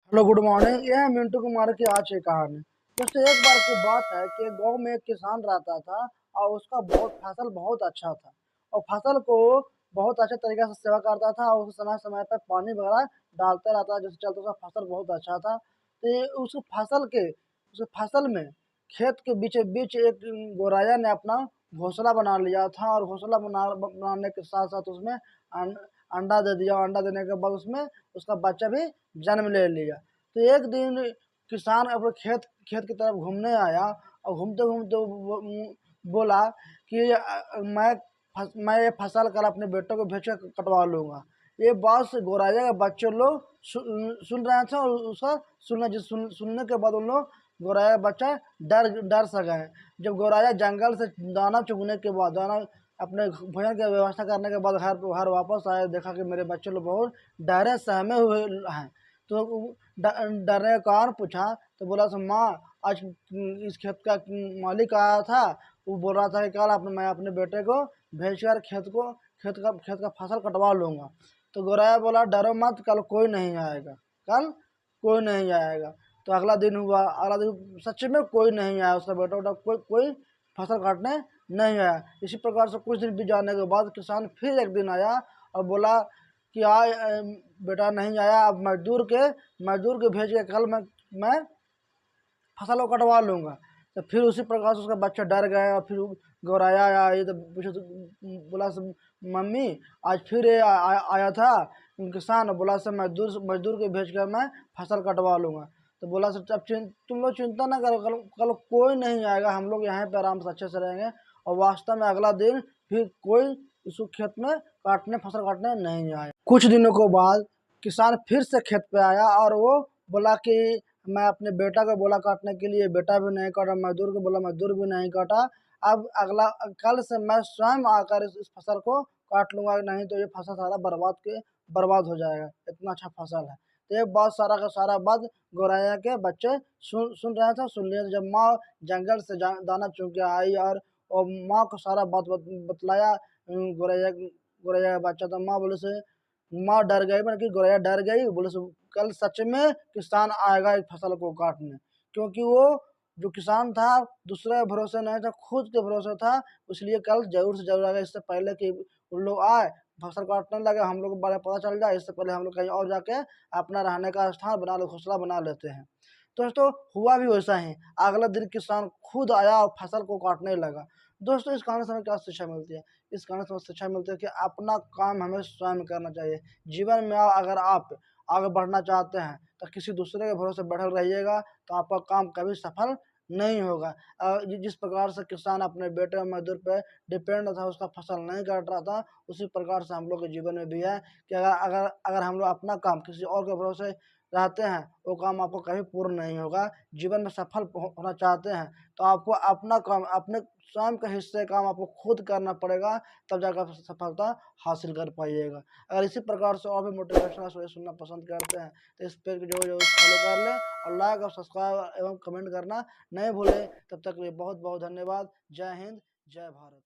Hello, good morning. ये है मिंटू कुमार की आज की कहानी। दोस्तों, एक बार की बात है कि गांव में एक किसान रहता था और उसका बहुत फसल बहुत अच्छा था और फसल को बहुत अच्छे तरीके से सेवा करता था और उसे समय समय पर पानी वगैरह डालता रहता, जिसके चलते उसका फसल बहुत अच्छा था। तो उस फसल में खेत के बीच बीच एक गोराया ने अपना घोंसला बना लिया था और बनाने के साथ साथ उसमें अंडा दे दिया। अंडा देने के बाद उसमें उसका बच्चा भी जन्म ले लिया। तो एक दिन किसान अपने खेत खेत की तरफ घूमने आया और घूमते घूमते बोला कि मैं ये फसल कल अपने बेटों को भेज कर कटवा लूंगा। ये बात से गोराया के बच्चे लोग सुन रहे थे और उसका सुनने के बाद उन लोग गोराया का बच्चा डर डर सा गए। जब गोराया जंगल से दाना चुगने के बाद दाना अपने भोजन की व्यवस्था करने के बाद घर वापस आए, देखा कि मेरे बच्चे लोग बहुत डरे सहमे हुए हैं। तो डरने का कारण पूछा तो बोला माँ, आज इस खेत का मालिक आया था। वो बोल रहा था कि कल मैं अपने बेटे को भेजकर खेत का फसल कटवा लूंगा। तो गोराया बोला डरो मत, कल कोई नहीं आएगा, कल कोई नहीं आएगा। तो अगला दिन हुआ, अगला दिन सच में कोई नहीं आया, उसका बेटा बेटा कोई फसल काटने नहीं आया। इसी प्रकार से कुछ दिन बीत जाने के बाद किसान फिर एक दिन आया और बोला कि बेटा नहीं आया, अब मजदूर के भेज के कल मैं फसल को कटवा लूंगा। तो फिर उसी प्रकार से उसका बच्चा डर गया और फिर घबराया आया। ये तो पूछे तो बोला मम्मी, आज फिर ये आया था किसान, बोला से मजदूर के भेज कर मैं फसल कटवा लूंगा। तो बोला सर, अब तुम लोग चिंता ना करो, कल कोई नहीं आएगा, हम लोग यहाँ पे आराम से अच्छे से रहेंगे। और वास्तव में अगला दिन फिर कोई उस खेत में फसल काटने नहीं आया। कुछ दिनों के बाद किसान फिर से खेत पे आया और वो बोला कि मैं अपने बेटा को बोला काटने के लिए, बेटा भी नहीं काटा, मजदूर को बोला, मजदूर भी नहीं काटा। अब अगला कल से मैं स्वयं आकर इस फसल को काट लूंगा, नहीं तो ये फसल सारा बर्बाद हो जाएगा, इतना अच्छा फसल है। तो ये बात सारा का सारा बात गौराया के बच्चे सुन रहे थे। सुन लिए जब माँ जंगल से दाना चुन के आई और माँ को सारा बात बतलाया गौरैया गौरैया का बच्चा। तो माँ बोले से माँ डर गई, मतलब कि गौरैया डर गई। बोले से कल सच में किसान आएगा एक फसल को काटने, क्योंकि वो जो किसान था दूसरे के भरोसे नहीं था, खुद के भरोसे था। इसलिए कल जरूर से जरूर आएगा, इससे पहले कि उन लोग आए फसल काटने लगे, हम लोग को बारे में पता चल जाए, इससे पहले हम लोग कहीं और जाके अपना रहने का स्थान बना ले, घोंसला बना लेते हैं। तो दोस्तों, हुआ भी वैसा ही। अगला दिन किसान खुद आया और फसल को काटने लगा। दोस्तों, इस कहानी से हमें क्या शिक्षा मिलती है? इस कहानी से हमें शिक्षा मिलती है कि अपना काम हमें स्वयं करना चाहिए। जीवन में अगर आप आगे बढ़ना चाहते हैं तो किसी दूसरे के भरोसे बैठे रहिएगा तो आपका काम कभी सफल नहीं होगा। जिस प्रकार से किसान अपने बेटे और मजदूर पे डिपेंड था, उसका फसल नहीं काट रहा था, उसी प्रकार से हम लोग के जीवन में भी है कि अगर हम लोग अपना काम किसी और के भरोसे रहते हैं, वो काम आपको कभी पूर्ण नहीं होगा। जीवन में सफल होना चाहते हैं तो आपको अपना काम, अपने स्वयं के हिस्से काम आपको खुद करना पड़ेगा, तब जाकर आप सफलता हासिल कर पाइएगा। अगर इसी प्रकार से और भी मोटिवेशनल स्टोरी सुनना पसंद करते हैं तो इस पेज को जो फॉलो कर लें और लाइक और सब्सक्राइब एवं कमेंट करना नहीं भूलें। तब तक के लिए बहुत बहुत धन्यवाद। जय हिंद, जय भारत।